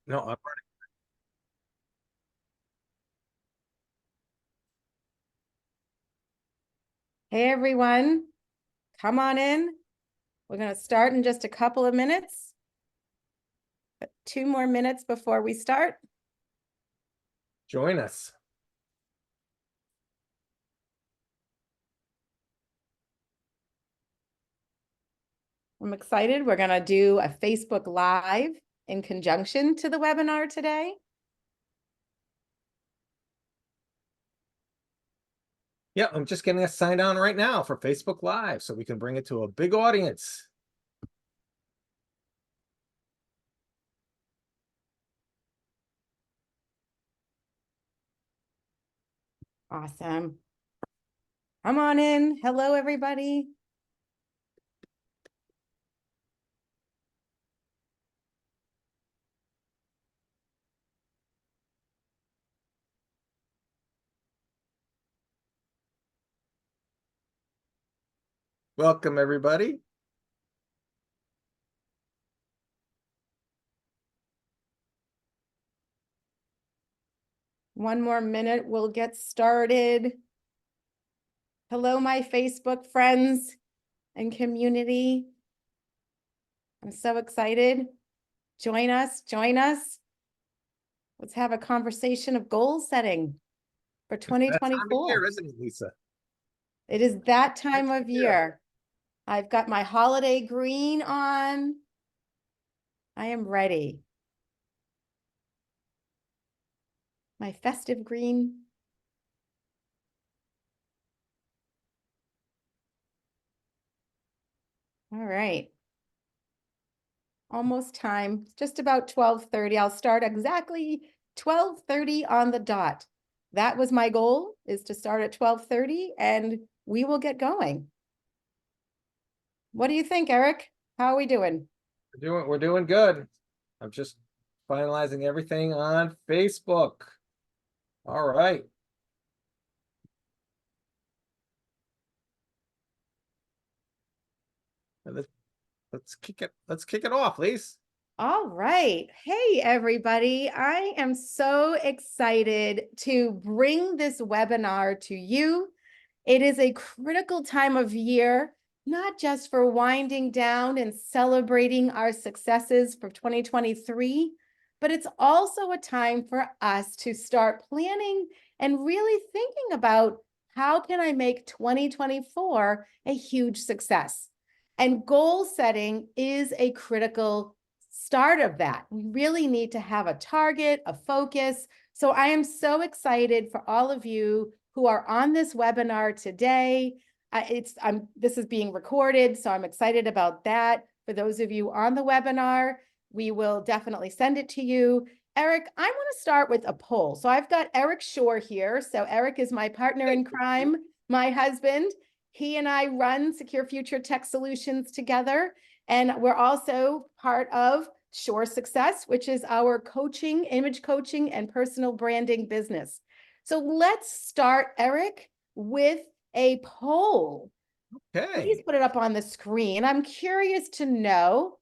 No, I'm ready. Hey everyone, come on in. We're going to start in just a couple of minutes. 2 more minutes before we start. Join us. I'm excited. We're going to do a Facebook Live in conjunction to the webinar today. Yeah, I'm just getting us signed on right now for Facebook Live so we can bring it to a big audience. Awesome. Come on in. Hello, everybody. Welcome, everybody. One more minute, we'll get started. Hello, my Facebook friends and community. I'm so excited. Join us, join us. Let's have a conversation of goal setting for It's that time of 2024. year, isn't it, Lisa? It is that time of year. I've got my holiday green on. I am ready. My festive green. All right. Almost time, just about 12:30. I'll start exactly 12:30 on the dot. That was my goal, is to start at 12:30 and we will get going. What do you think, Eric? How are we doing? We're doing good. I'm just finalizing everything on Facebook. All right. Let's kick it off, Lisa. All right. Hey, everybody. I am so excited to bring this webinar to you. It is a critical time of year, not just for winding down and celebrating our successes for 2023, but it's also a time for us to start planning and really thinking about how can I make 2024 a huge success? And goal setting is a critical start of that. We really need to have a target, a focus. So I am so excited for all of you who are on this webinar today. This is being recorded, so I'm excited about that. For those of you on the webinar, we will definitely send it to you. Eric, I want to start with a poll. So I've got Eric Shorr here. So Eric is my partner in crime, my husband. He and I run Secure Future Tech Solutions together. And we're also part of Shorr Success, which is our coaching, image coaching, and personal branding business. So let's start, Eric, with a poll. Okay. Please put it up on the screen. I'm curious to know,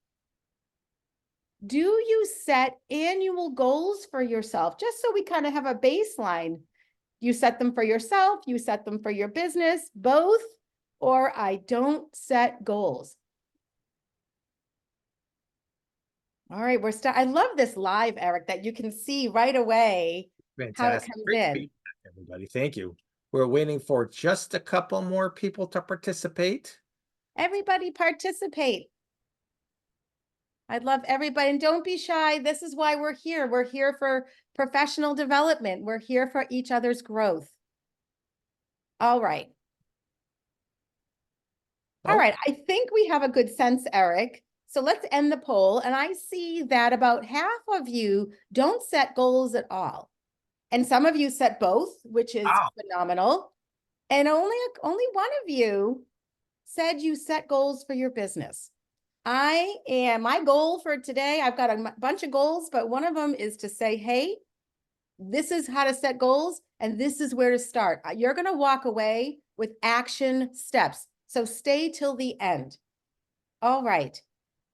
do you set annual goals for yourself? Just so we kind of have a baseline. You set them for yourself, you set them for your business, both, or I don't set goals. All right, I love this live, Eric, that you can see right away how it Fantastic. comes Great in. feedback, everybody. Thank you. We're waiting for just a couple more people to participate. Everybody participate. I'd love everybody, and don't be shy. This is why we're here. We're here for professional development. We're here for each other's growth. All right. All right, I think we have a good sense, Eric. So let's end the poll. And I see that about half of you don't set goals at all. And some of you set both, which is phenomenal. And only one of you said you set goals for your business. My goal for today, I've got a bunch of goals, but one of them is to say, hey, this is how to set goals and this is where to start. You're going to walk away with action steps. So stay till the end. All right.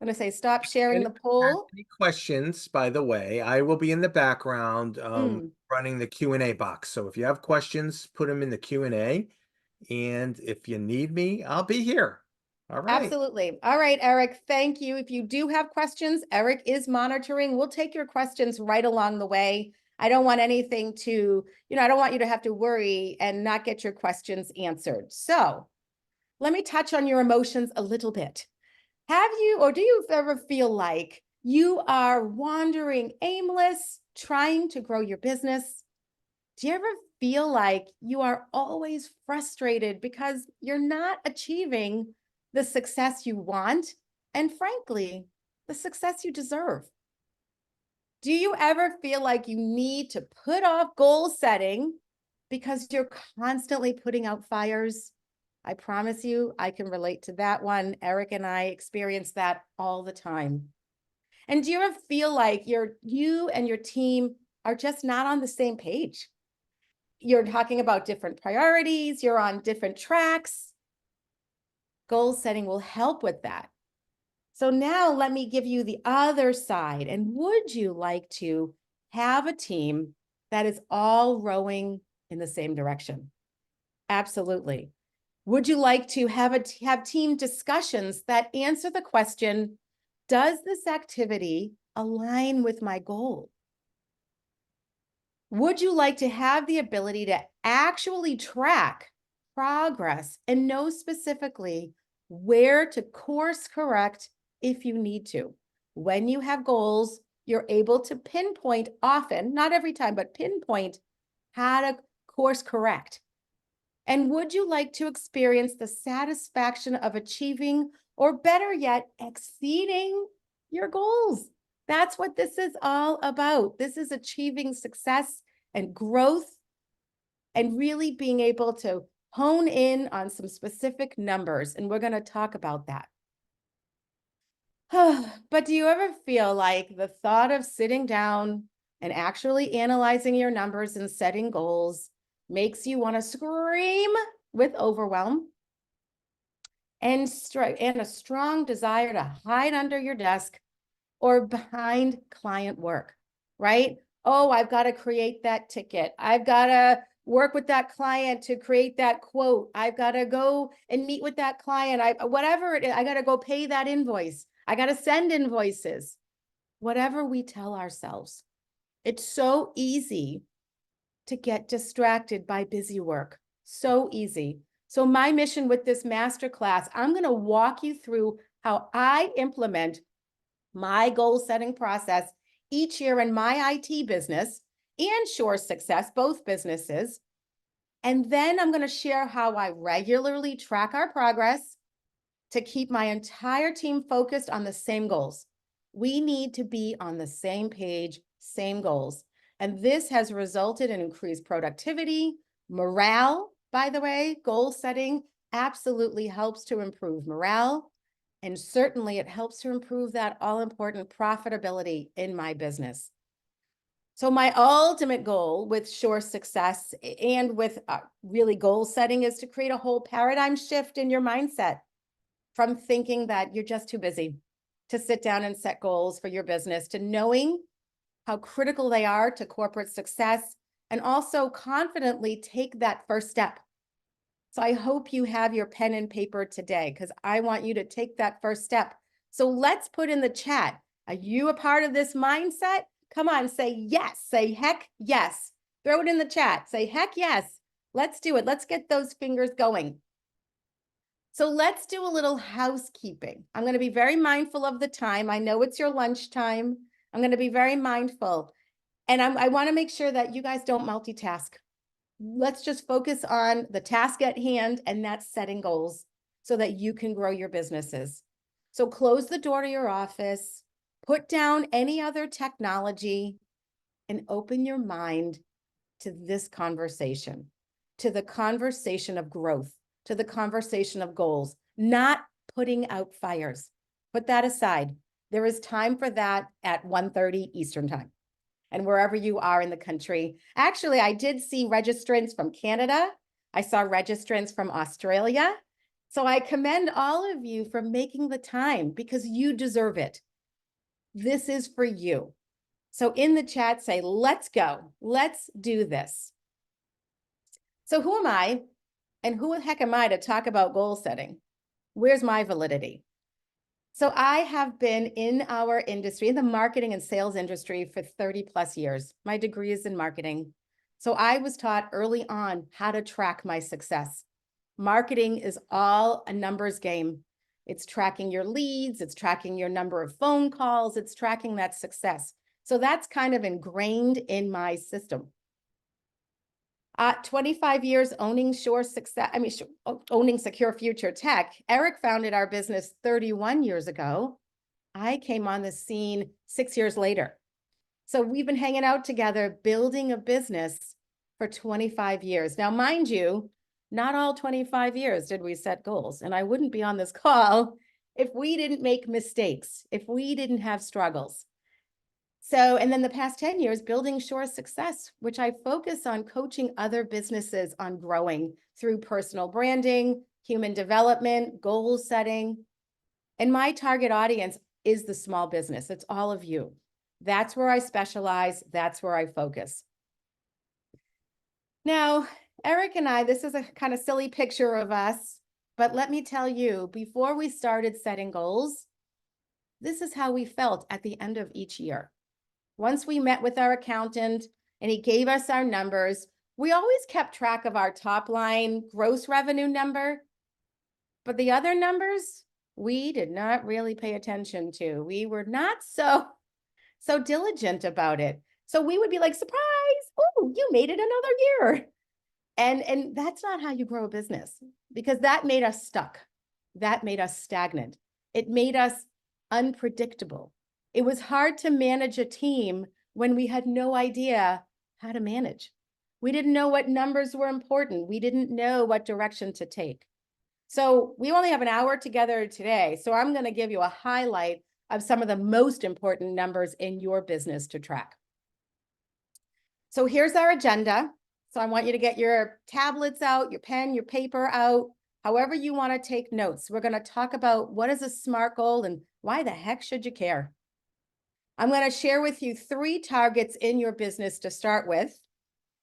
I'm gonna say, stop sharing the Anyone has poll. any questions, by the way, I will be in the background Mm, running the Q&A box. So if you have questions, put them in the Q&A. And if you need me, I'll be here. All right. absolutely. All right, Eric, thank you. If you do have questions, Eric is monitoring. We'll take your questions right along the way. I don't want anything to, I don't want you to have to worry and not get your questions answered. So let me touch on your emotions a little bit. Have you, or do you ever feel like you are wandering aimless, trying to grow your business? Do you ever feel like you are always frustrated because you're not achieving the success you want and, frankly, the success you deserve? Do you ever feel like you need to put off goal setting because you're constantly putting out fires? I promise you, I can relate to that one. Eric and I experience that all the time. And do you ever feel like you and your team are just not on the same page? You're talking about different priorities, you're on different tracks. Goal setting will help with that. So now let me give you the other side. And would you like to have a team that is all rowing in the same direction? Absolutely. Would you like to have team discussions that answer the question, does this activity align with my goal? Would you like to have the ability to actually track progress and know specifically where to course correct if you need to? When you have goals, you're able to pinpoint often, not every time, but pinpoint how to course correct. And would you like to experience the satisfaction of achieving, or better yet, exceeding your goals? That's what this is all about. This is achieving success and growth and really being able to hone in on some specific numbers. And we're going to talk about that. But do you ever feel like the thought of sitting down and actually analyzing your numbers and setting goals makes you want to scream with overwhelm and a strong desire to hide under your desk or behind client work, right? Oh, I've got to create that ticket. I've got to work with that client to create that quote. I've got to go and meet with that client. Whatever it is, I got to go pay that invoice. I got to send invoices. Whatever we tell ourselves. It's so easy to get distracted by busy work. So easy. So my mission with this masterclass, I'm going to walk you through how I implement my goal setting process each year in my IT business and Shorr's Success, both businesses. And then I'm going to share how I regularly track our progress to keep my entire team focused on the same goals. We need to be on the same page, same goals. And this has resulted in increased productivity, morale, by the way. Goal setting absolutely helps to improve morale. And certainly it helps to improve that all-important profitability in my business. So my ultimate goal with Shorr's Success and with really goal setting is to create a whole paradigm shift in your mindset from thinking that you're just too busy to sit down and set goals for your business, to knowing how critical they are to corporate success, and also confidently take that first step. So I hope you have your pen and paper today, because I want you to take that first step. So let's put in the chat, are you a part of this mindset? Come on, say yes, say heck yes. Throw it in the chat, say heck yes. Let's do it. Let's get those fingers going. So let's do a little housekeeping. I'm going to be very mindful of the time. I know it's your lunchtime. I'm going to be very mindful. And I want to make sure that you guys don't multitask. Let's just focus on the task at hand, and that's setting goals so that you can grow your businesses. So close the door to your office, put down any other technology, and open your mind to this conversation, to the conversation of growth, to the conversation of goals, not putting out fires. Put that aside. There is time for that at 1:30 Eastern time and wherever you are in the country. Actually, I did see registrants from Canada. I saw registrants from Australia. So I commend all of you for making the time because you deserve it. This is for you. So in the chat, say, let's go. Let's do this. So who am I? And who the heck am I to talk about goal setting? Where's my validity? So I have been in our industry, in the marketing and sales industry for 30 plus years. My degree is in marketing. So I was taught early on how to track my success. Marketing is all a numbers game. It's tracking your leads, it's tracking your number of phone calls, it's tracking that success. So that's kind of ingrained in my system. 25 years owning owning Secure Future Tech. Eric founded our business 31 years ago. I came on the scene 6 years later. So we've been hanging out together, building a business for 25 years. Now, mind you, not all 25 years did we set goals. And I wouldn't be on this call if we didn't make mistakes, if we didn't have struggles. So, and then the past 10 years, building Shorr's success, which I focus on coaching other businesses on growing through personal branding, human development, goal setting. And my target audience is the small business. It's all of you. That's where I specialize. That's where I focus. Now, Eric and I, this is a kind of silly picture of us, but let me tell you, before we started setting goals, this is how we felt at the end of each year. Once we met with our accountant and he gave us our numbers, we always kept track of our top line gross revenue number, but the other numbers, we did not really pay attention to. We were not so diligent about it. So we would be like, surprise, oh, you made it another year. And that's not how you grow a business, because that made us stuck. That made us stagnant. It made us unpredictable. It was hard to manage a team when we had no idea how to manage. We didn't know what numbers were important. We didn't know what direction to take. So we only have an hour together today. So I'm going to give you a highlight of some of the most important numbers in your business to track. So here's our agenda. So I want you to get your tablets out, your pen, your paper out, however you want to take notes. We're going to talk about what is a SMART goal and why the heck should you care? I'm going to share with you 3 targets in your business to start with.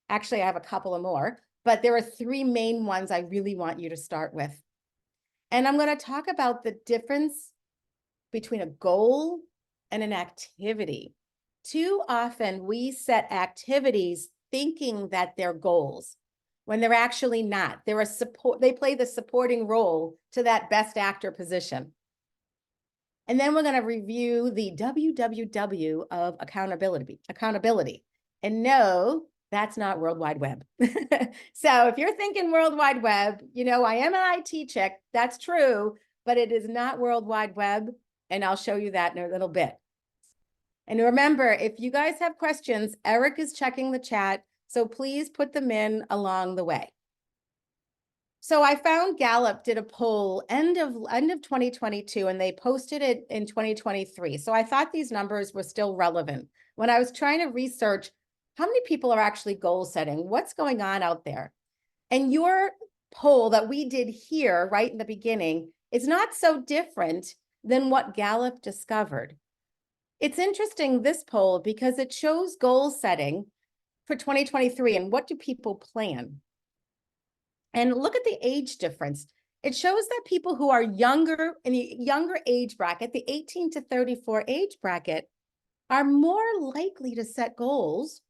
Actually, I have a couple of more, but there are 3 main ones I really want you to start with. And I'm going to talk about the difference between a goal and an activity. Too often we set activities thinking that they're goals when they're actually not. They're they play the supporting role to that best actor position. And then we're going to review the W.W.W of accountability. And no, that's not World Wide Web. So if you're thinking World Wide Web, you know, I am an IT chick. That's true, but it is not World Wide Web. And I'll show you that in a little bit. And remember, if you guys have questions, Eric is checking the chat. So please put them in along the way. So I found Gallup did a poll end of 2022 and they posted it in 2023. So I thought these numbers were still relevant. When I was trying to research how many people are actually goal setting, what's going on out there? And your poll that we did here right in the beginning is not so different than what Gallup discovered. It's interesting, this poll, because it shows goal setting for 2023 and what do people plan? And look at the age difference. It shows that people who are younger, in the younger age bracket, the 18 to 34 age bracket, are more likely to set goals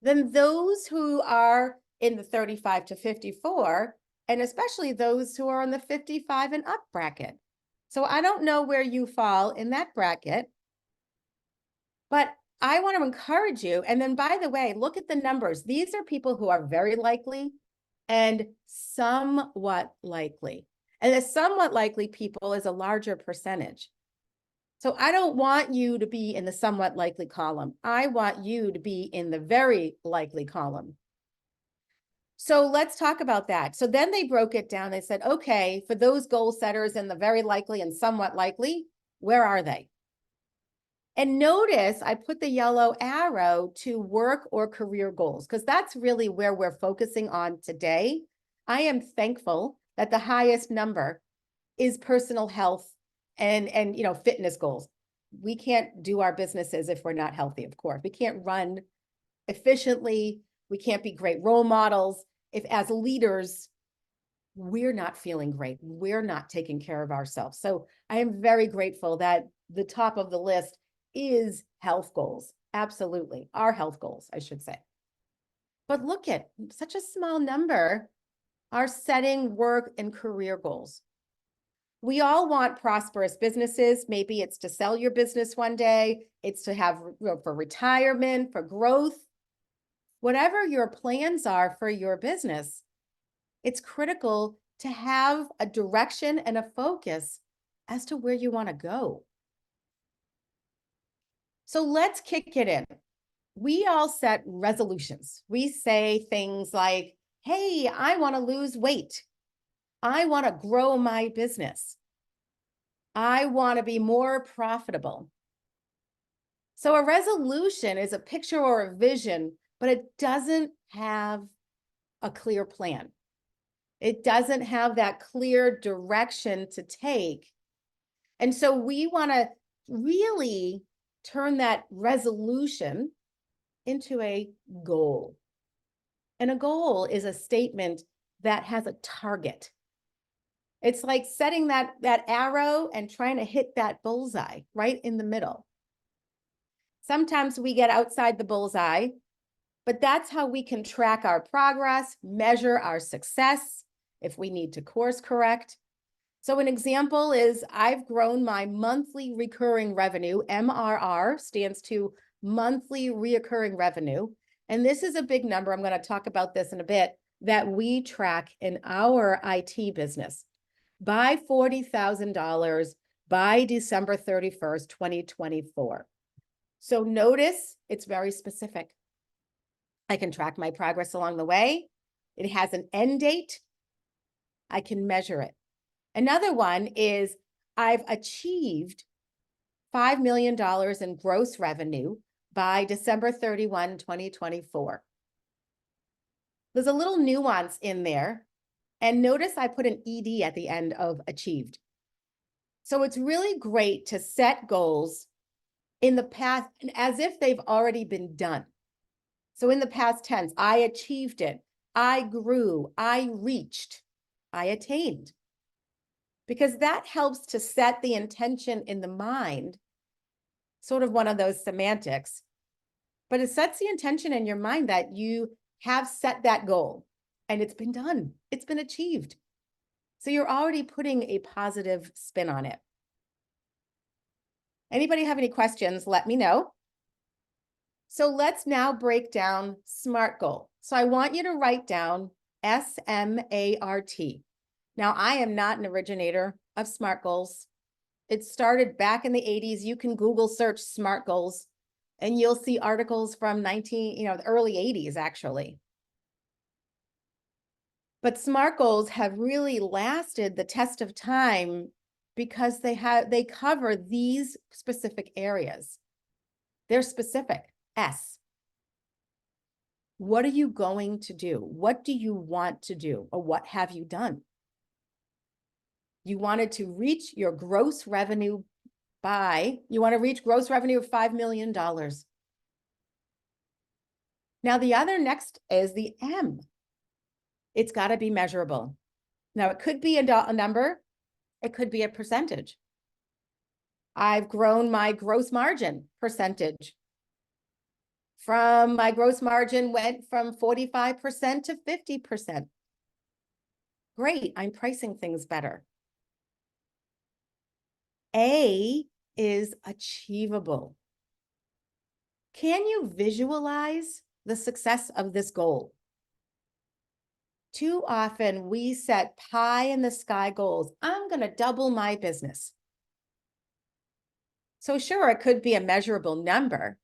than those who are in the 35 to 54, and especially those who are in the 55 and up bracket. So I don't know where you fall in that bracket, but I want to encourage you. And then, by the way, look at the numbers. These are people who are very likely and somewhat likely. And the somewhat likely people is a larger percentage. So I don't want you to be in the somewhat likely column. I want you to be in the very likely column. So let's talk about that. So then they broke it down. They said, okay, for those goal setters in the very likely and somewhat likely, where are they? And notice I put the yellow arrow to work or career goals, because that's really where we're focusing on today. I am thankful that the highest number is personal health and fitness goals. We can't do our businesses if we're not healthy, of course. We can't run efficiently. We can't be great role models if as leaders, we're not feeling great. We're not taking care of ourselves. So I am very grateful that the top of the list is health goals. Absolutely. Our health goals, I should say. But look at such a small number are setting work and career goals. We all want prosperous businesses. Maybe it's to sell your business one day. It's to have for retirement, for growth. Whatever your plans are for your business, it's critical to have a direction and a focus as to where you want to go. So let's kick it in. We all set resolutions. We say things like, hey, I want to lose weight. I want to grow my business. I want to be more profitable. So a resolution is a picture or a vision, but it doesn't have a clear plan. It doesn't have that clear direction to take. And so we want to really turn that resolution into a goal. And a goal is a statement that has a target. It's like setting that arrow and trying to hit that bullseye right in the middle. Sometimes we get outside the bullseye, but that's how we can track our progress, measure our success, if we need to course correct. So an example is I've grown my monthly recurring revenue. MRR stands to monthly recurring revenue. And this is a big number. I'm going to talk about this in a bit that we track in our IT business by $40,000 by December 31st, 2024. So notice it's very specific. I can track my progress along the way. It has an end date. I can measure it. Another one is I've achieved $5 million in gross revenue by December 31, 2024. There's a little nuance in there. And notice I put an ED at the end of achieved. So it's really great to set goals in the past as if they've already been done. So in the past tense, I achieved it. I grew, I reached, I attained. Because that helps to set the intention in the mind, sort of one of those semantics, but it sets the intention in your mind that you have set that goal and it's been done, it's been achieved. So you're already putting a positive spin on it. Anybody have any questions? Let me know. So let's now break down SMART goal. So I want you to write down S.M.A.R.T. Now, I am not an originator of SMART goals. It started back in the 80s. You can Google search SMART goals and you'll see articles from the early 80s actually. But SMART goals have really lasted the test of time because they cover these specific areas. They're specific. S. What are you going to do? What do you want to do? Or what have you done? You wanted to reach your gross revenue you want to reach gross revenue of $5 million. Now, the other next is the M. It's got to be measurable. Now, it could be a number. It could be a percentage. I've grown my gross margin percentage. My gross margin went from 45% to 50%. Great, I'm pricing things better. A is achievable. Can you visualize the success of this goal? Too often we set pie in the sky goals. I'm going to double my business. So sure, it could be a measurable number,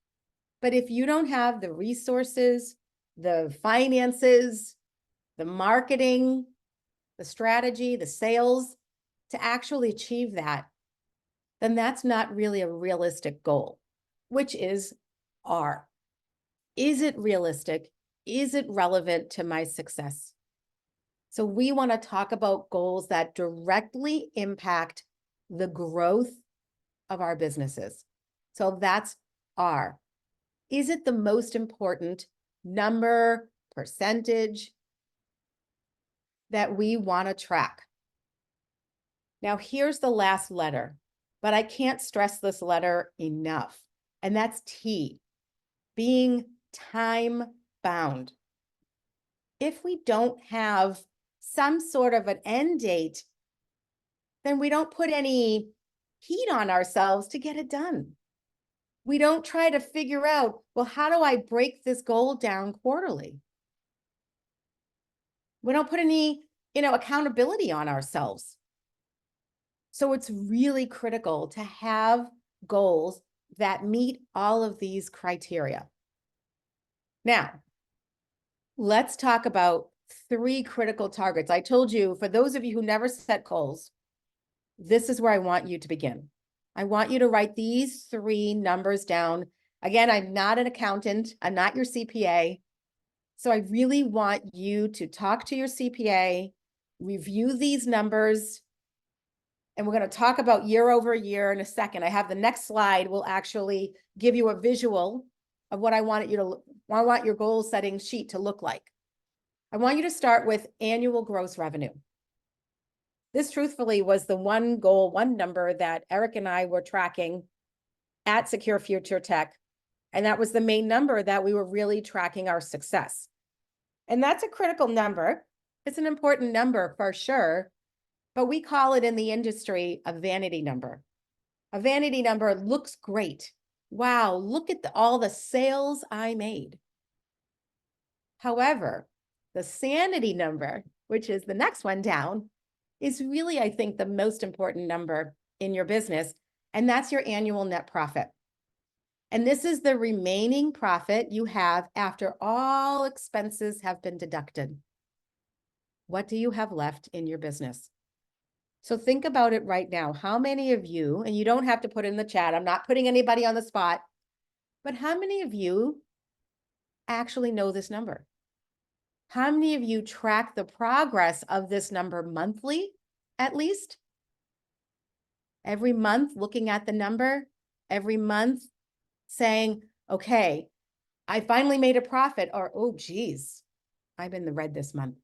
but if you don't have the resources, the finances, the marketing, the strategy, the sales to actually achieve that, then that's not really a realistic goal, which is R. Is it realistic? Is it relevant to my success? So we want to talk about goals that directly impact the growth of our businesses. So that's R. Is it the most important number, percentage that we want to track? Now, here's the last letter, but I can't stress this letter enough, and that's T, being time bound. If we don't have some sort of an end date, then we don't put any heat on ourselves to get it done. We don't try to figure out, well, how do I break this goal down quarterly? We don't put any, accountability on ourselves. So it's really critical to have goals that meet all of these criteria. Now, let's talk about 3 critical targets. I told you, for those of you who never set goals, this is where I want you to begin. I want you to write these 3 numbers down. Again, I'm not an accountant. I'm not your CPA. So I really want you to talk to your CPA, review these numbers, and we're going to talk about year over year in a second. I have the next slide will actually give you a visual of what I want your goal setting sheet to look like. I want you to start with annual gross revenue. This truthfully was the one goal, one number that Eric and I were tracking at Secure Future Tech. And that was the main number that we were really tracking our success. And that's a critical number. It's an important number for sure, but we call it in the industry a vanity number. A vanity number looks great. Wow, look at all the sales I made. However, the sanity number, which is the next one down, is really, I think, the most important number in your business, and that's your annual net profit. And this is the remaining profit you have after all expenses have been deducted. What do you have left in your business? So think about it right now. How many of you, and you don't have to put it in the chat, I'm not putting anybody on the spot, but how many of you actually know this number? How many of you track the progress of this number monthly, at least? Every month looking at the number, every month saying, okay, I finally made a profit, or, oh, geez, I'm in the red this month.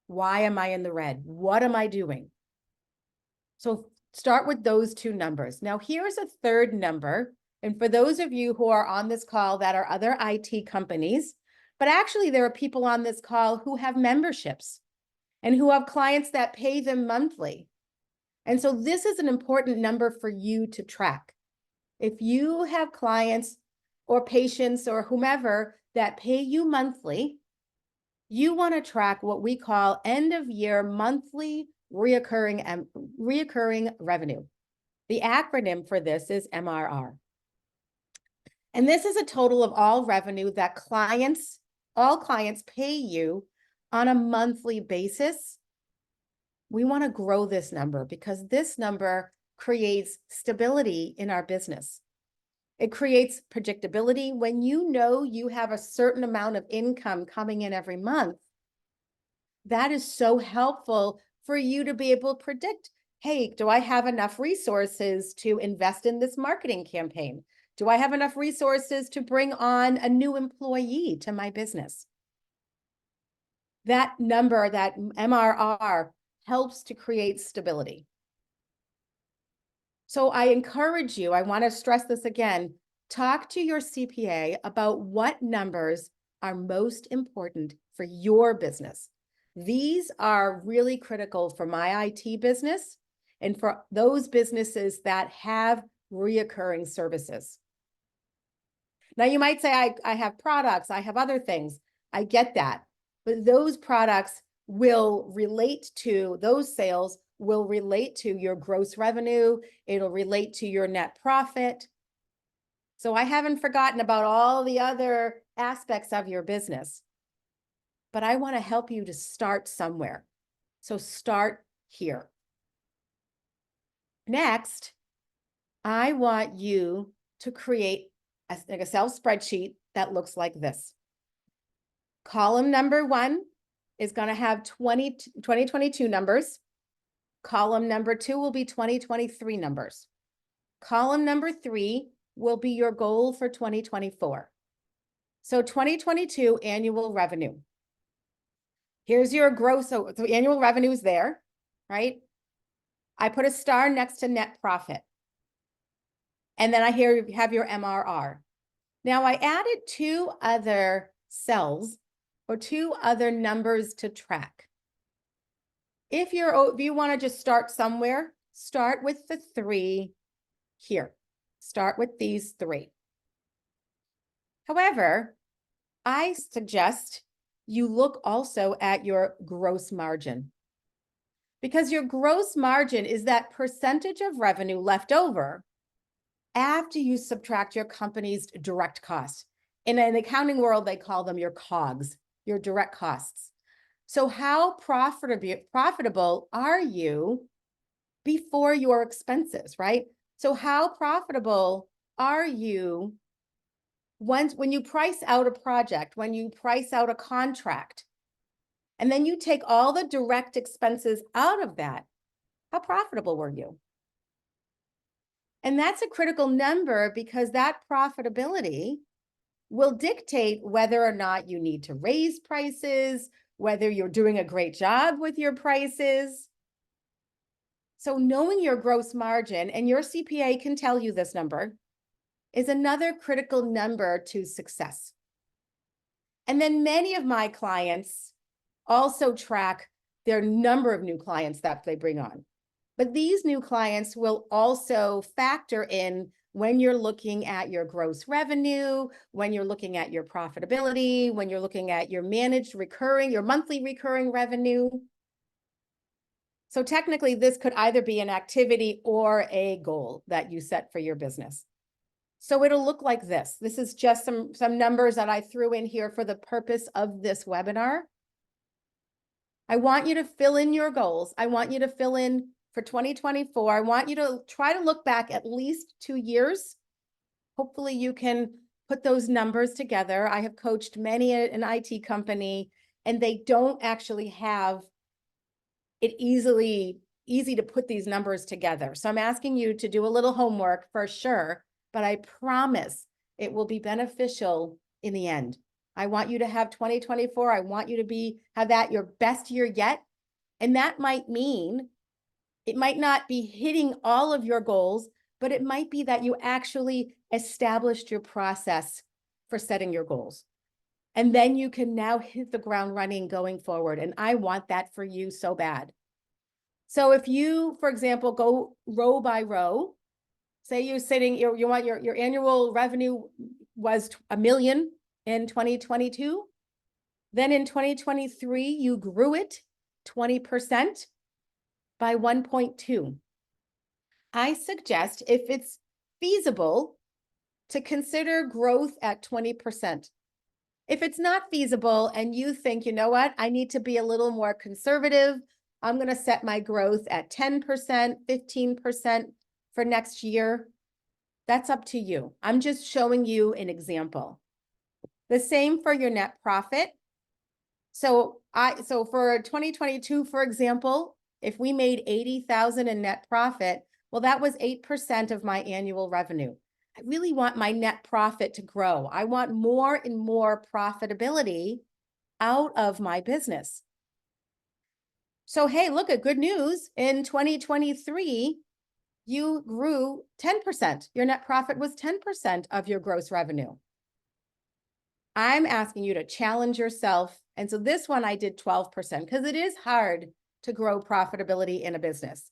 Why am I in the red? What am I doing? So start with those 2 numbers. Now, here's a third number. And for those of you who are on this call that are other IT companies, but actually there are people on this call who have memberships and who have clients that pay them monthly. And so this is an important number for you to track. If you have clients or patients or whomever that pay you monthly, you want to track what we call end of year monthly reoccurring revenue. The acronym for this is MRR. And this is a total of all revenue that all clients pay you on a monthly basis. We want to grow this number because this number creates stability in our business. It creates predictability. When you know you have a certain amount of income coming in every month, that is so helpful for you to be able to predict, hey, do I have enough resources to invest in this marketing campaign? Do I have enough resources to bring on a new employee to my business? That number, that MRR, helps to create stability. So I encourage you, I want to stress this again, talk to your CPA about what numbers are most important for your business. These are really critical for my IT business and for those businesses that have reoccurring services. Now, you might say, I have products, I have other things. I get that. But those products will relate to, those sales will relate to your gross revenue. It'll relate to your net profit. So I haven't forgotten about all the other aspects of your business. But I want to help you to start somewhere. So start here. Next, I want you to create an Excel spreadsheet that looks like this. Column number 1 is going to have 2022 numbers. Column number 2 will be 2023 numbers. Column number 3 will be your goal for 2024. So 2022 annual revenue. Here's your gross, so annual revenue is there, right? I put a star next to net profit. And then I have your MRR. Now I added 2 other cells or 2 other numbers to track. If you want to just start somewhere, start with the 3 here. Start with these 3. However, I suggest you look also at your gross margin, because your gross margin is that percentage of revenue left over after you subtract your company's direct costs. In an accounting world, they call them your COGS, your direct costs. So how profitable are you before your expenses, right? So how profitable are you when you price out a project, when you price out a contract, and then you take all the direct expenses out of that? How profitable were you? And that's a critical number, because that profitability will dictate whether or not you need to raise prices, whether you're doing a great job with your prices. So knowing your gross margin, and your CPA can tell you this number, is another critical number to success. And then many of my clients also track their number of new clients that they bring on. But these new clients will also factor in when you're looking at your gross revenue, when you're looking at your profitability, when you're looking at your managed recurring, your monthly recurring revenue. So technically, this could either be an activity or a goal that you set for your business. So it'll look like this. This is just some numbers that I threw in here for the purpose of this webinar. I want you to fill in your goals. I want you to fill in for 2024. I want you to try to look back at least 2 years. Hopefully you can put those numbers together. I have coached many an IT company, and they don't actually have it easy to put these numbers together. So I'm asking you to do a little homework for sure, but I promise it will be beneficial in the end. I want you to have 2024. I want you to have that your best year yet. And that might mean it might not be hitting all of your goals, but it might be that you actually established your process for setting your goals. And then you can now hit the ground running going forward. And I want that for you so bad. So if you, for example, go row by row, say you're sitting, you want your annual revenue was $1 million in 2022. Then in 2023, you grew it 20% by 1.2. I suggest, if it's feasible, to consider growth at 20%. If it's not feasible and you think, you know what, I need to be a little more conservative, I'm going to set my growth at 10%, 15% for next year. That's up to you. I'm just showing you an example. The same for your net profit. So for 2022, for example, if we made 80,000 in net profit, well, that was 8% of my annual revenue. I really want my net profit to grow. I want more and more profitability out of my business. So, hey, look at good news. In 2023, you grew 10%. Your net profit was 10% of your gross revenue. I'm asking you to challenge yourself. And so this one I did 12%, because it is hard to grow profitability in a business.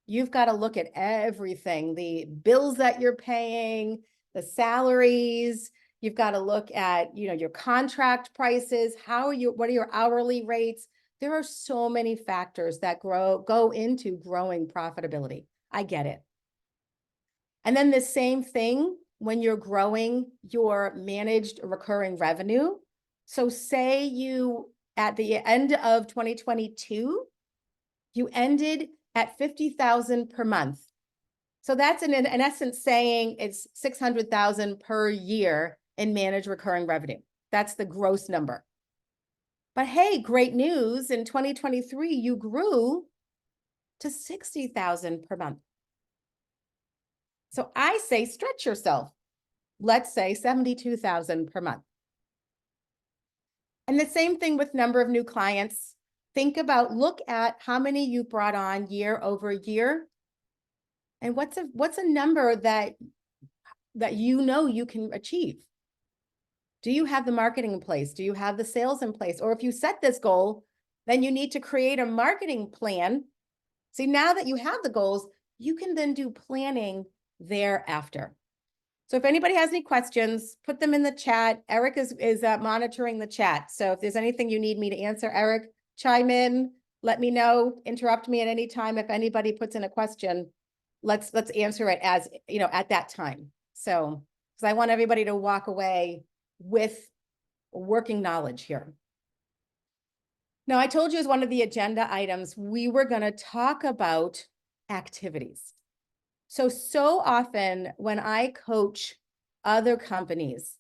You've got to look at everything, the bills that you're paying, the salaries. You've got to look at, your contract prices. What are your hourly rates? There are so many factors that go into growing profitability. I get it. And then the same thing when you're growing your managed recurring revenue. So say you, at the end of 2022, you ended at 50,000 per month. So that's in essence saying it's 600,000 per year in managed recurring revenue. That's the gross number. But hey, great news. In 2023, you grew to 60,000 per month. So I say stretch yourself. Let's say 72,000 per month. And the same thing with number of new clients. Look at how many you brought on year over year. And what's a number that you know you can achieve? Do you have the marketing in place? Do you have the sales in place? Or if you set this goal, then you need to create a marketing plan. See, now that you have the goals, you can then do planning thereafter. So if anybody has any questions, put them in the chat. Eric is monitoring the chat. So if there's anything you need me to answer, Eric, chime in, let me know, interrupt me at any time. If anybody puts in a question, let's answer it as, at that time. So, because I want everybody to walk away with working knowledge here. Now, I told you as one of the agenda items, we were going to talk about activities. So often when I coach other companies,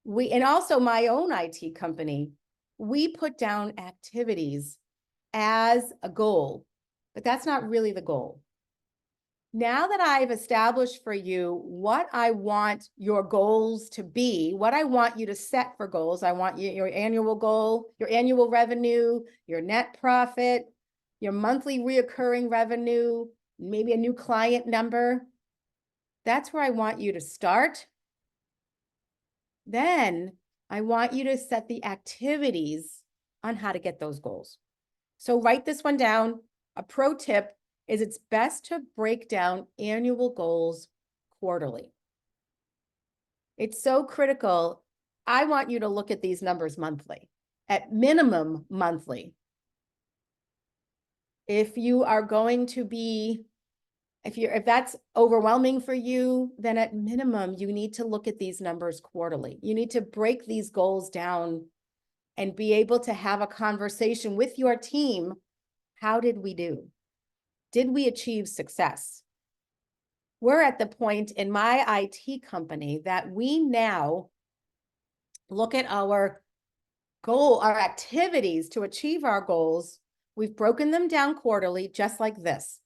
and also my own IT company, we put down activities as a goal, but that's not really the goal. Now that I've established for you what I want your goals to be, what I want you to set for goals, I want your annual goal, your annual revenue, your net profit, your monthly reoccurring revenue, maybe a new client number. That's where I want you to start. Then I want you to set the activities on how to get those goals. So write this one down. A pro tip is it's best to break down annual goals quarterly. It's so critical. I want you to look at these numbers monthly, at minimum monthly. If you are going to be, if that's overwhelming for you, then at minimum, you need to look at these numbers quarterly. You need to break these goals down and be able to have a conversation with your team. How did we do? Did we achieve success? We're at the point in my IT company that we now look at our goal, our activities to achieve our goals. We've broken them down quarterly, just like this.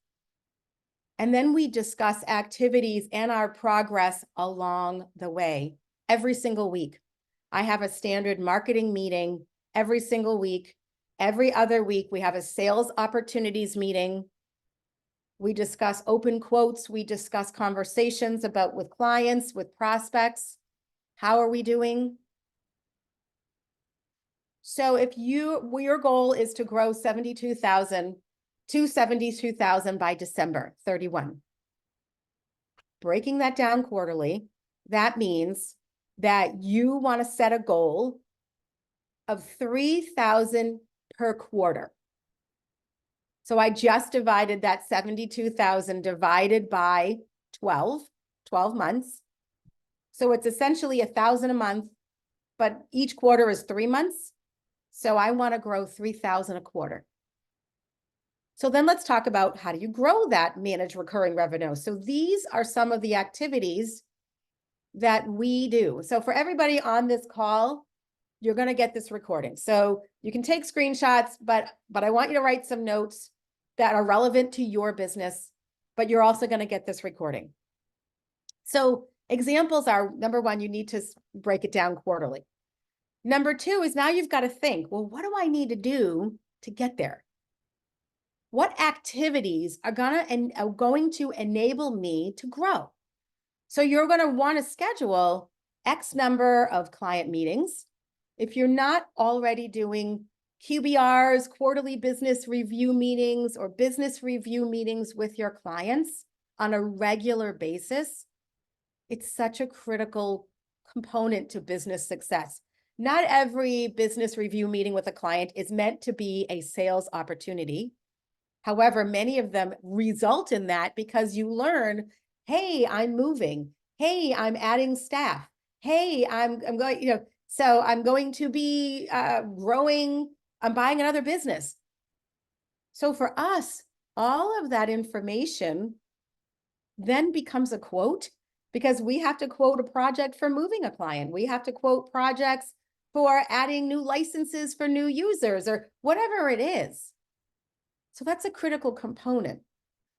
And then we discuss activities and our progress along the way every single week. I have a standard marketing meeting every single week. Every other week, we have a sales opportunities meeting. We discuss open quotes. We discuss conversations with clients, with prospects. How are we doing? So if your goal is to grow 72,000 to 72,000 by December 31, breaking that down quarterly, that means that you want to set a goal of 3,000 per quarter. So I just divided that 72,000 divided by 12 months. So it's essentially 1,000 a month, but each quarter is 3 months. So I want to grow 3,000 a quarter. So then let's talk about how do you grow that managed recurring revenue. So these are some of the activities that we do. So for everybody on this call, you're going to get this recording. So you can take screenshots, but I want you to write some notes that are relevant to your business, but you're also going to get this recording. So examples are, number one, you need to break it down quarterly. Number two is now you've got to think, well, what do I need to do to get there? What activities are going to enable me to grow? So you're going to want to schedule X number of client meetings. If you're not already doing QBRs, quarterly business review meetings, or business review meetings with your clients on a regular basis, it's such a critical component to business success. Not every business review meeting with a client is meant to be a sales opportunity. However, many of them result in that because you learn, hey, I'm moving. Hey, I'm adding staff. Hey, I'm going, so I'm going to be growing. I'm buying another business. So for us, all of that information then becomes a quote because we have to quote a project for moving a client. We have to quote projects for adding new licenses for new users or whatever it is. So that's a critical component.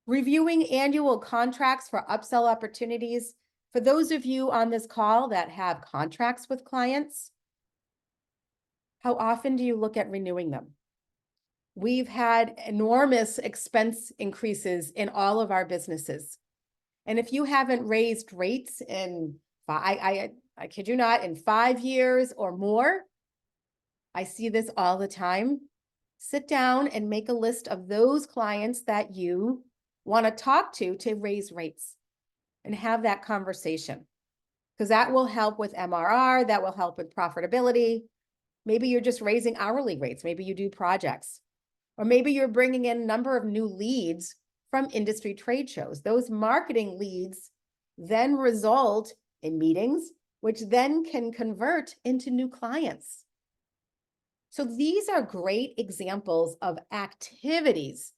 Reviewing annual contracts for upsell opportunities. For those of you on this call that have contracts with clients, how often do you look at renewing them? We've had enormous expense increases in all of our businesses. And if you haven't raised rates in, I kid you not, in 5 years or more, I see this all the time. Sit down and make a list of those clients that you want to talk to raise rates and have that conversation. Because that will help with MRR, that will help with profitability. Maybe you're just raising hourly rates. Maybe you do projects. Or maybe you're bringing in a number of new leads from industry trade shows. Those marketing leads then result in meetings, which then can convert into new clients. So these are great examples of activities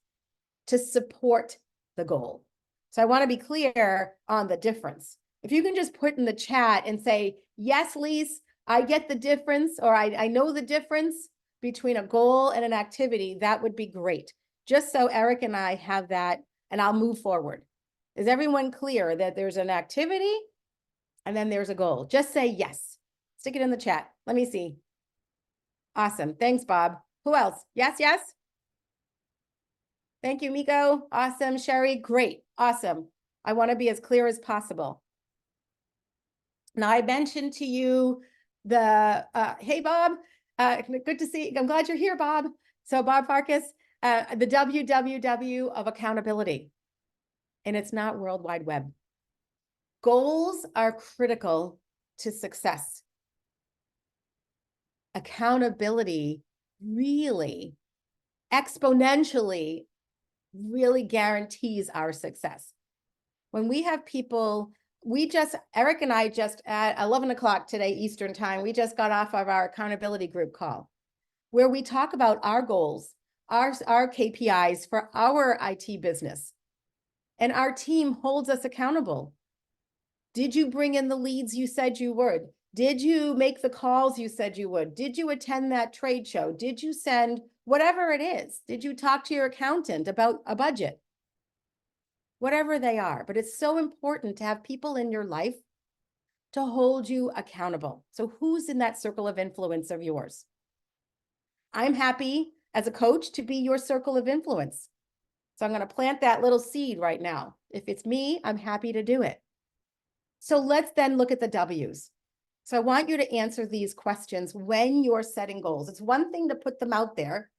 to support the goal. So I want to be clear on the difference. If you can just put in the chat and say, yes, Lise, I get the difference, or I know the difference between a goal and an activity, that would be great. Just so Eric and I have that, and I'll move forward. Is everyone clear that there's an activity and then there's a goal? Just say yes. Stick it in the chat. Let me see. Awesome. Thanks, Bob. Who else? Yes, yes. Thank you, Miko. Awesome. Sherry, great. Awesome. I want to be as clear as possible. Now, I mentioned to you the, hey, Bob, good to see you. I'm glad you're here, Bob. So Bob Farkas, the W.W.W of accountability, and it's not World Wide Web. Goals are critical to success. Accountability really exponentially really guarantees our success. When we have people, Eric and I just at 11 o'clock today, Eastern time, we just got off of our accountability group call where we talk about our goals, our KPIs for our IT business. And our team holds us accountable. Did you bring in the leads you said you would? Did you make the calls you said you would? Did you attend that trade show? Did you send whatever it is? Did you talk to your accountant about a budget? Whatever they are, but it's so important to have people in your life to hold you accountable. So who's in that circle of influence of yours? I'm happy as a coach to be your circle of influence. So I'm going to plant that little seed right now. If it's me, I'm happy to do it. So let's then look at the W's. So I want you to answer these questions when you're setting goals. It's one thing to put them out there,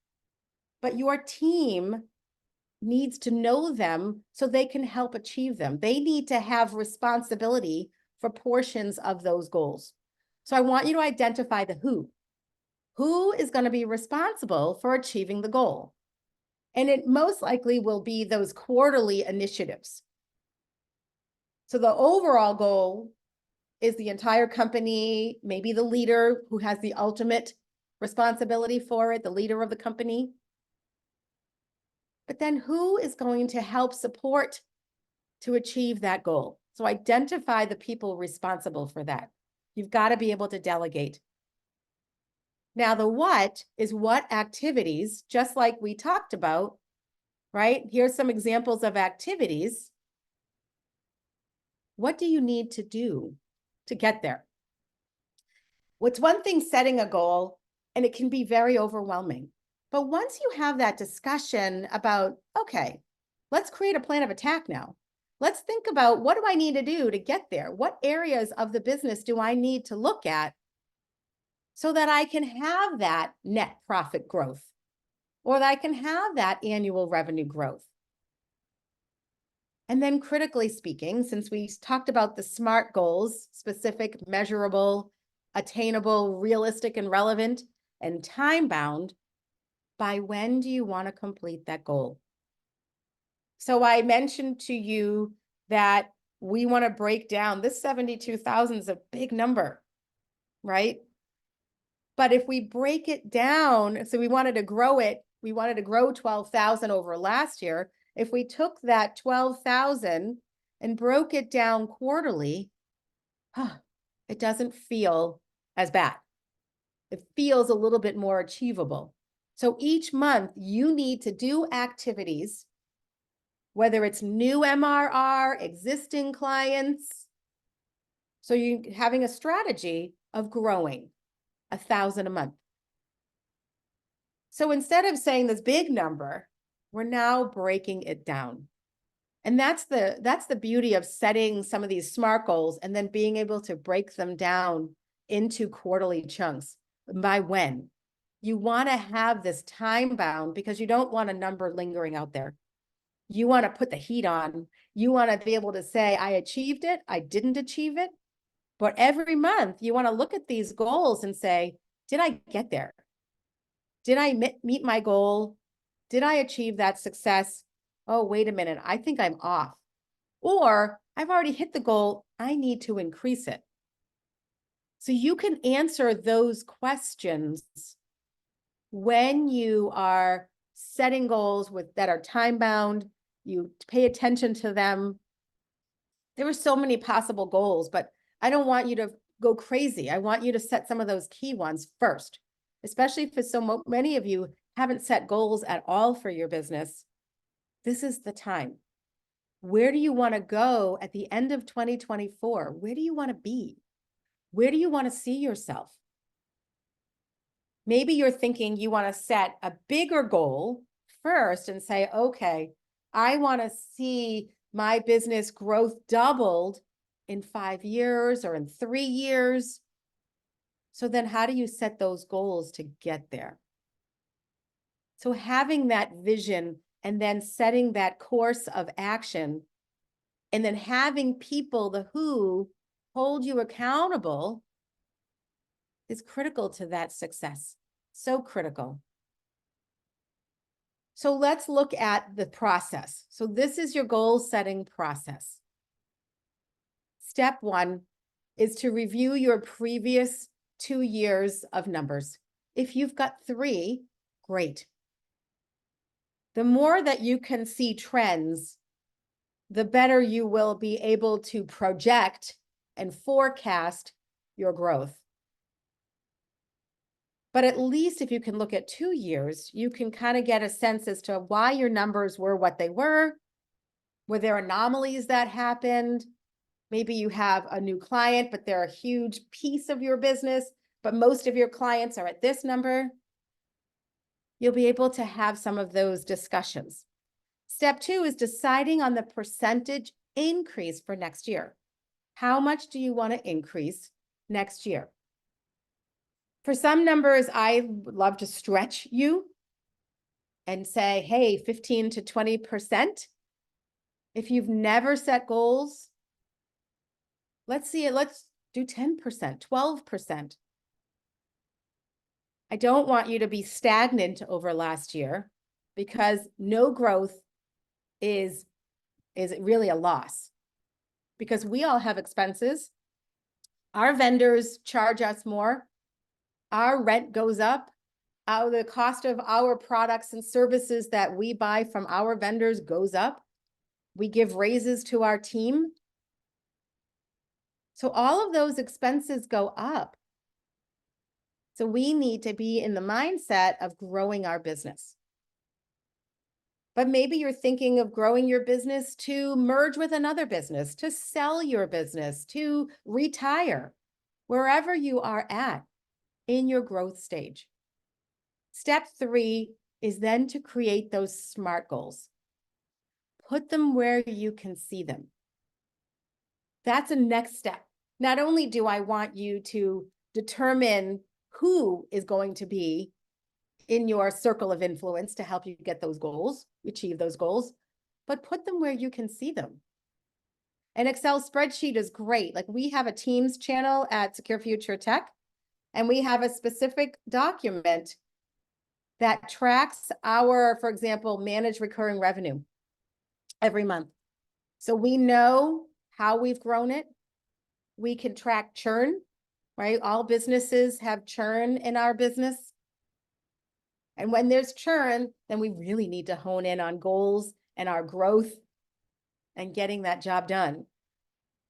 but your team needs to know them so they can help achieve them. They need to have responsibility for portions of those goals. So I want you to identify the who. Who is going to be responsible for achieving the goal? And it most likely will be those quarterly initiatives. So the overall goal is the entire company, maybe the leader who has the ultimate responsibility for it, the leader of the company. But then who is going to help support to achieve that goal? So identify the people responsible for that. You've got to be able to delegate. Now, the what is what activities, just like we talked about, right? Here's some examples of activities. What do you need to do to get there? What's one thing setting a goal, and it can be very overwhelming. But once you have that discussion about, okay, let's create a plan of attack now. Let's think about what do I need to do to get there? What areas of the business do I need to look at so that I can have that net profit growth or that I can have that annual revenue growth? And then critically speaking, since we talked about the SMART goals, specific, measurable, attainable, realistic, and relevant, and time-bound, by when do you want to complete that goal? So I mentioned to you that we want to break down, this 72,000 is a big number, right? But if we break it down, so we wanted to grow it, we wanted to grow 12,000 over last year. If we took that 12,000 and broke it down quarterly, it doesn't feel as bad. It feels a little bit more achievable. So each month you need to do activities, whether it's new MRR, existing clients. So you're having a strategy of growing 1,000 a month. So instead of saying this big number, we're now breaking it down. And that's the beauty of setting some of these SMART goals and then being able to break them down into quarterly chunks. By when? You want to have this time bound because you don't want a number lingering out there. You want to put the heat on. You want to be able to say, I achieved it, I didn't achieve it. But every month you want to look at these goals and say, did I get there? Did I meet my goal? Did I achieve that success? Oh, wait a minute, I think I'm off. Or I've already hit the goal, I need to increase it. So you can answer those questions when you are setting goals that are time bound, you pay attention to them. There are so many possible goals, but I don't want you to go crazy. I want you to set some of those key ones first, especially if so many of you haven't set goals at all for your business. This is the time. Where do you want to go at the end of 2024? Where do you want to be? Where do you want to see yourself? Maybe you're thinking you want to set a bigger goal first and say, okay, I want to see my business growth doubled in 5 years or in 3 years. So then how do you set those goals to get there? So having that vision and then setting that course of action and then having people, the who, hold you accountable is critical to that success. So critical. So let's look at the process. So this is your goal setting process. Step 1 is to review your previous 2 years of numbers. If you've got 3, great. The more that you can see trends, the better you will be able to project and forecast your growth. But at least if you can look at 2 years, you can kind of get a sense as to why your numbers were what they were. Were there anomalies that happened? Maybe you have a new client, but they're a huge piece of your business, but most of your clients are at this number. You'll be able to have some of those discussions. Step 2 is deciding on the percentage increase for next year. How much do you want to increase next year? For some numbers, I would love to stretch you and say, hey, 15 to 20%. If you've never set goals, let's see it. Let's do 10%, 12%. I don't want you to be stagnant over last year because no growth is really a loss because we all have expenses. Our vendors charge us more. Our rent goes up. The cost of our products and services that we buy from our vendors goes up. We give raises to our team. So all of those expenses go up. So we need to be in the mindset of growing our business. But maybe you're thinking of growing your business to merge with another business, to sell your business, to retire, wherever you are at in your growth stage. Step 3 is then to create those SMART goals. Put them where you can see them. That's a next step. Not only do I want you to determine who is going to be in your circle of influence to help you get those goals, achieve those goals, but put them where you can see them. An Excel spreadsheet is great. Like we have a Teams channel at Secure Future Tech, and we have a specific document that tracks our, for example, managed recurring revenue every month. So we know how we've grown it. We can track churn, right? All businesses have churn in our business. And when there's churn, then we really need to hone in on goals and our growth and getting that job done.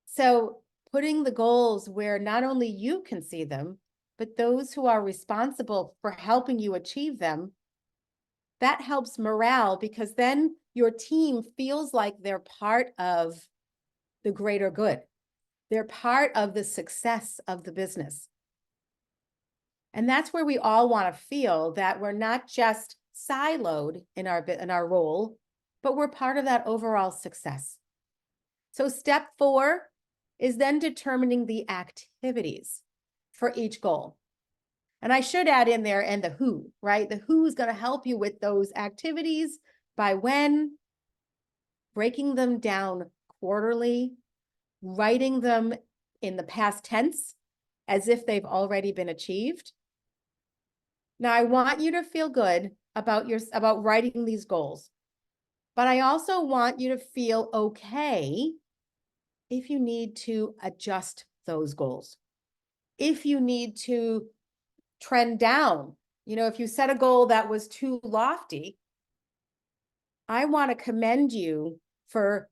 So putting the goals where not only you can see them, but those who are responsible for helping you achieve them, that helps morale because then your team feels like they're part of the greater good. They're part of the success of the business. And that's where we all want to feel that we're not just siloed in our role, but we're part of that overall success. So step 4 is then determining the activities for each goal. And I should add in there and the who, right? The who is going to help you with those activities by when, breaking them down quarterly, writing them in the past tense as if they've already been achieved. Now, I want you to feel good about writing these goals, but I also want you to feel okay if you need to adjust those goals. If you need to trend down, if you set a goal that was too lofty, I want to commend you for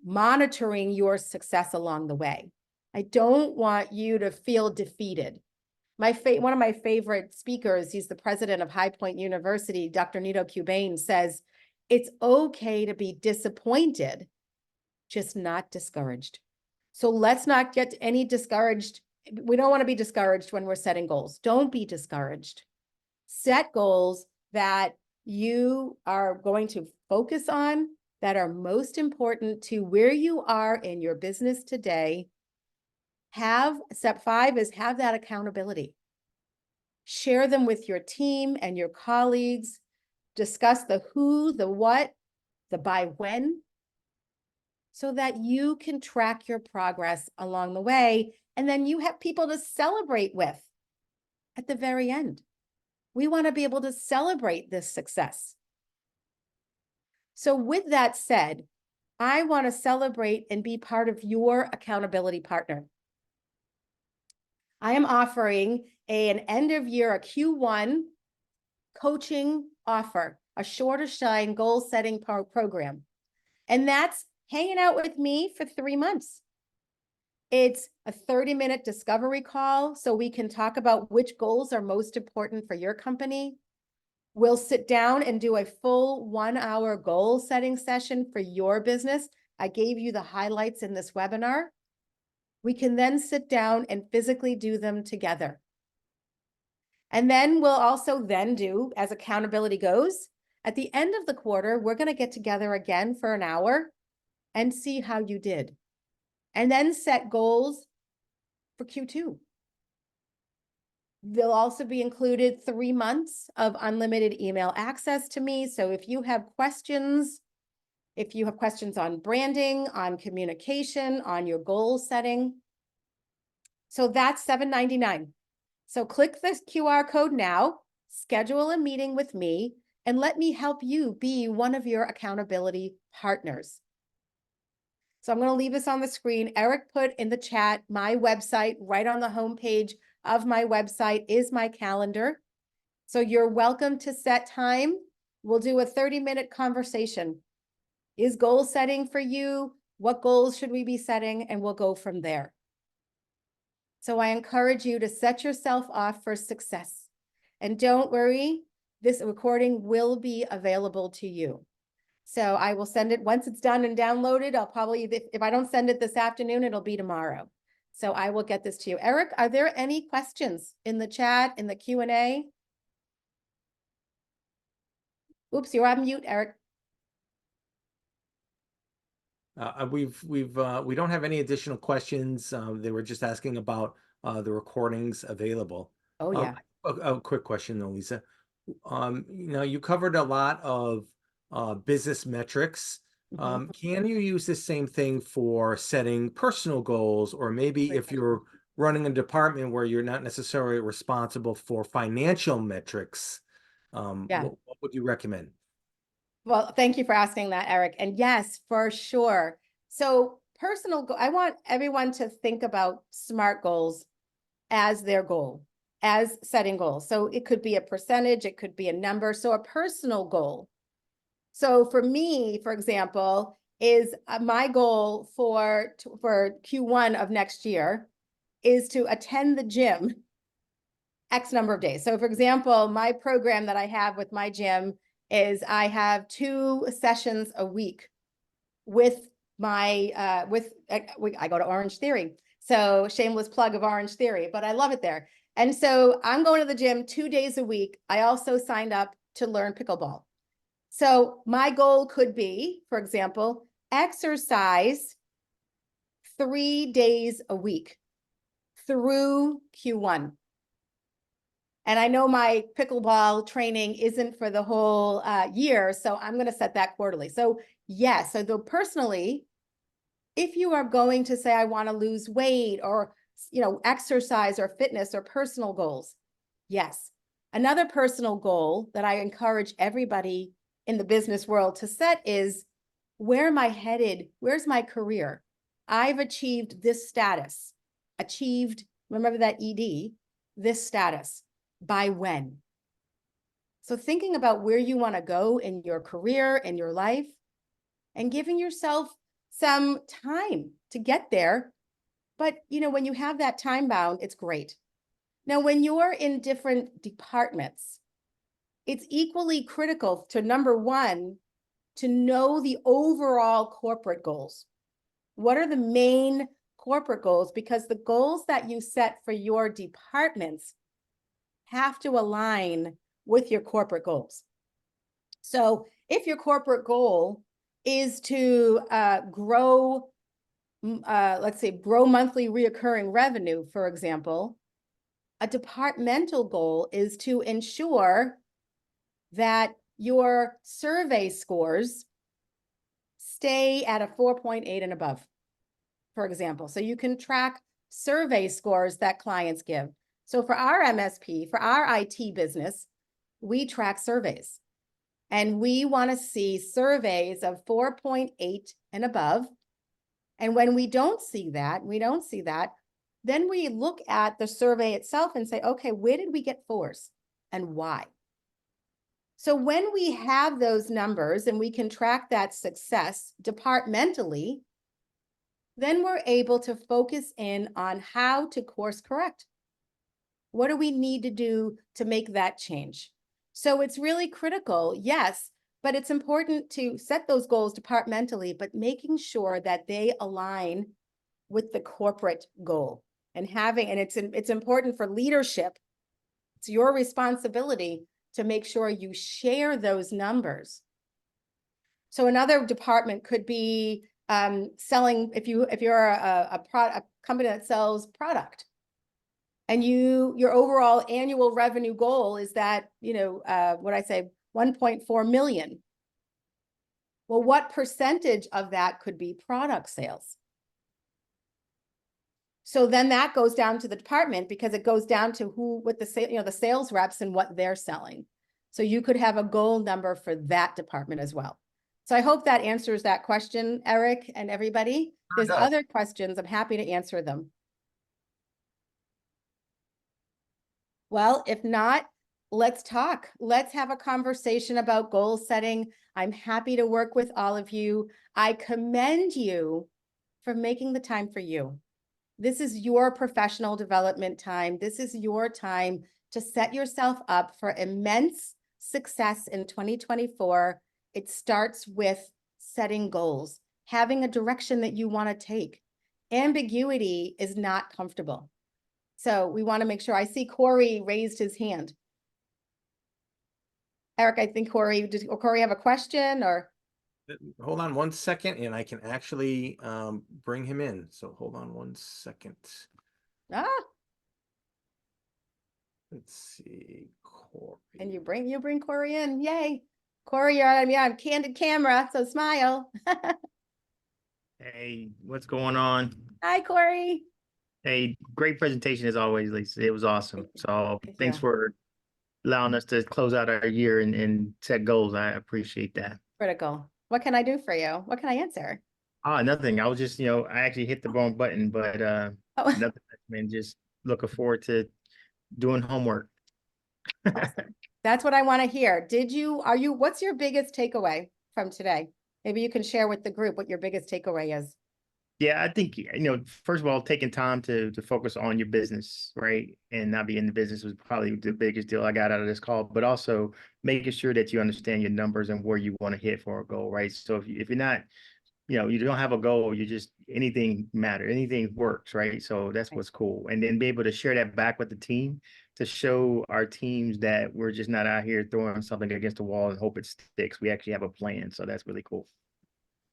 monitoring your success along the way. I don't want you to feel defeated. One of my favorite speakers, he's the president of High Point University, Dr. Nito Cubain, says, it's okay to be disappointed, just not discouraged. So let's not get any discouraged. We don't want to be discouraged when we're setting goals. Don't be discouraged. Set goals that you are going to focus on, that are most important to where you are in your business today. Step 5 is have that accountability. Share them with your team and your colleagues. Discuss the who, the what, the by when, so that you can track your progress along the way. And then you have people to celebrate with at the very end. We want to be able to celebrate this success. So with that said, I want to celebrate and be part of your accountability partner. I am offering an end of year, a Q1 coaching offer, a Shorr-to-Shine goal setting program. And that's hanging out with me for 3 months. It's a 30-minute discovery call so we can talk about which goals are most important for your company. We'll sit down and do a full 1-hour goal setting session for your business. I gave you the highlights in this webinar. We can then sit down and physically do them together. And then we'll also then do, as accountability goes, at the end of the quarter, we're going to get together again for an hour and see how you did. And then set goals for Q2. There'll also be included 3 months of unlimited email access to me. So if you have questions on branding, on communication, on your goal setting, so that's $7.99. So click this QR code now, schedule a meeting with me, and let me help you be one of your accountability partners. So I'm going to leave this on the screen. Eric put in the chat my website. Right on the homepage of my website is my calendar. So you're welcome to set time. We'll do a 30-minute conversation. Is goal setting for you? What goals should we be setting? And we'll go from there. So I encourage you to set yourself off for success. And don't worry, this recording will be available to you. So I will send it once it's done and downloaded. I'll probably, if I don't send it this afternoon, it'll be tomorrow. So I will get this to you. Eric, are there any questions in the chat, in the Q&A? Oops, you're on mute, Eric. We don't have any additional questions. They were just asking about the recordings available. Oh, yeah. A quick question though, Lisa. You covered a lot of business metrics. Can you use the same thing for setting personal goals, or maybe if you're running a department where you're not necessarily responsible for financial metrics, what would you recommend? Well, thank you for asking that, Eric. And yes, for sure. So I want everyone to think about SMART goals as their goal, as setting goals. So it could be a percentage, it could be a number. So a personal goal. So for me, for example, is my goal for Q1 of next year is to attend the gym X number of days. So for example, my program that I have with my gym is I have 2 sessions a week with my, I go to Orange Theory. So shameless plug of Orange Theory, but I love it there. And so I'm going to the gym 2 days a week. I also signed up to learn pickleball. So my goal could be, for example, exercise 3 days a week through Q1. And I know my pickleball training isn't for the whole year, so I'm going to set that quarterly. So yes, so though personally, if you are going to say, I want to lose weight or, exercise or fitness or personal goals, yes. Another personal goal that I encourage everybody in the business world to set is, where am I headed? Where's my career? I've achieved this status, remember that ED, this status, by when? So thinking about where you want to go in your career, in your life, and giving yourself some time to get there. But, when you have that time bound, it's great. Now, when you're in different departments, it's equally critical to, number one, to know the overall corporate goals. What are the main corporate goals? Because the goals that you set for your departments have to align with your corporate goals. So if your corporate goal is to grow, let's say, grow monthly reoccurring revenue, for example, a departmental goal is to ensure that your survey scores stay at a 4.8 and above, for example. So you can track survey scores that clients give. So for our MSP, for our IT business, we track surveys. And we want to see surveys of 4.8 and above. And when we don't see that, then we look at the survey itself and say, okay, where did we get 4s and why? So when we have those numbers and we can track that success departmentally, then we're able to focus in on how to course correct. What do we need to do to make that change? So it's really critical, yes, but it's important to set those goals departmentally, but making sure that they align with the corporate goal and it's important for leadership. It's your responsibility to make sure you share those numbers. So another department could be selling, if you're a company that sells product, and your overall annual revenue goal is that, what I say, 1.4 million. Well, what percentage of that could be product sales? So then that goes down to the department, because it goes down to the sales reps and what they're selling. So you could have a goal number for that department as well. So I hope that answers that question, Eric, and everybody. There's other questions. I'm happy to answer them. Well, if not, let's talk. Let's have a conversation about goal setting. I'm happy to work with all of you. I commend you for making the time for you. This is your professional development time. This is your time to set yourself up for immense success in 2024. It starts with setting goals, having a direction that you want to take. Ambiguity is not comfortable. So we want to make sure. I see Corey raised his hand. Eric, I think Corey have a question, or? Hold on 1 second, and I can actually bring him in. So hold on 1 second. Ah. Let's see, Corey. And you bring Corey in. Yay. Corey, you're on candid camera, so smile. Hey, what's going on? Hi, Corey. Hey, great presentation as always, Lisa. It was awesome. So thanks for allowing us to close out our year and set goals. I appreciate that. Critical. What can I do for you? What can I answer? Nothing. I was just, I actually hit the wrong button, but nothing, man, just looking forward to doing homework. Awesome. That's what I want to hear. What's your biggest takeaway from today? Maybe you can share with the group what your biggest takeaway is. Yeah, I think, first of all, taking time to focus on your business, right? And not be in the business was probably the biggest deal I got out of this call, but also making sure that you understand your numbers and where you want to hit for a goal, right? So if you're not, you don't have a goal, you just, anything matter, anything works, right? So that's Right. what's cool. And then be able to share that back with the team to show our teams that we're just not out here throwing something against the wall and hope it sticks. We actually have a plan. So that's really cool.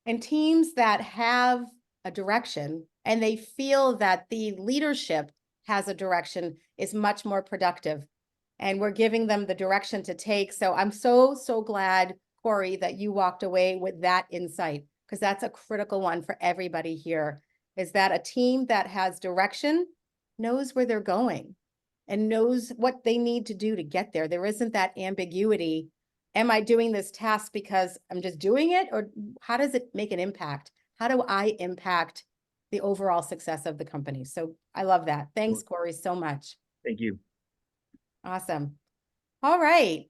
And teams that have a direction and they feel that the leadership has a direction is much more productive. And we're giving them the direction to take. So I'm so, so glad, Corey, that you walked away with that insight, because that's a critical one for everybody here, is that a team that has direction knows where they're going and knows what they need to do to get there. There isn't that ambiguity. Am I doing this task because I'm just doing it, or how does it make an impact? How do I impact the overall success of the company? So I love that. Thanks, Corey, so much. Thank you. Awesome. All right.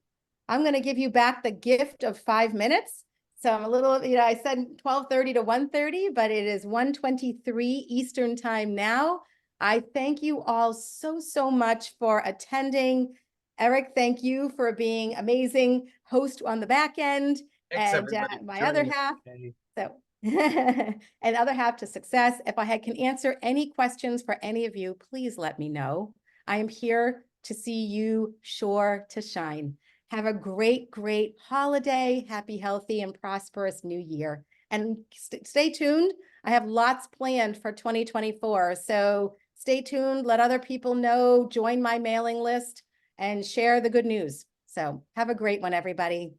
I'm going to give you back the gift of 5 minutes. So I'm a little, I said 12:30 to 1:30, but it is 1:23 Eastern time now. I thank you all so, so much for attending. Eric, thank you for being amazing host on the back end. Thanks, And everybody, for my other joining us half, today. so and other half to success. If I can answer any questions for any of you, please let me know. I am here to see you Shorr-to-Shine. Have a great, great holiday. Happy, healthy, and prosperous new year. And stay tuned. I have lots planned for 2024. So stay tuned. Let other people know. Join my mailing list and share the good news. So have a great one, everybody.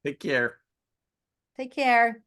Take care. Take care.